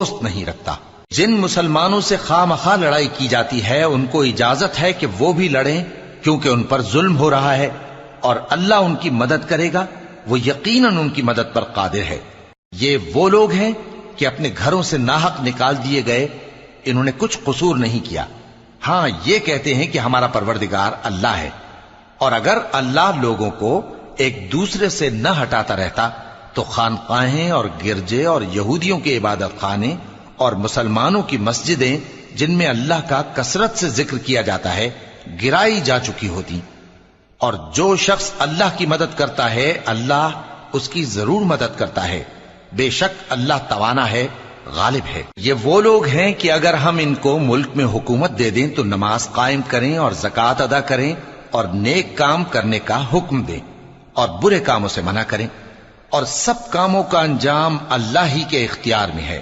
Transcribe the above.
دوست نہیں رکھتا۔ جن مسلمانوں سے خواہ مخواہ لڑائی کی جاتی ہے ان کو اجازت ہے کہ وہ بھی لڑیں، کیونکہ ان پر ظلم ہو رہا ہے، اور اللہ ان کی مدد کرے گا، وہ یقیناً ان کی مدد پر قادر ہے۔ یہ وہ لوگ ہیں کہ اپنے گھروں سے ناحق نکال دیے گئے، انہوں نے کچھ قصور نہیں کیا، ہاں یہ کہتے ہیں کہ ہمارا پروردگار اللہ ہے۔ اور اگر اللہ لوگوں کو ایک دوسرے سے نہ ہٹاتا رہتا تو خانقاہیں اور گرجے اور یہودیوں کے عبادت خانے اور مسلمانوں کی مسجدیں جن میں اللہ کا کثرت سے ذکر کیا جاتا ہے گرائی جا چکی ہوتی۔ اور جو شخص اللہ کی مدد کرتا ہے اللہ اس کی ضرور مدد کرتا ہے، بے شک اللہ توانا ہے، غالب ہے۔ یہ وہ لوگ ہیں کہ اگر ہم ان کو ملک میں حکومت دے دیں تو نماز قائم کریں اور زکوٰۃ ادا کریں اور نیک کام کرنے کا حکم دیں اور برے کاموں سے منع کریں، اور سب کاموں کا انجام اللہ ہی کے اختیار میں ہے۔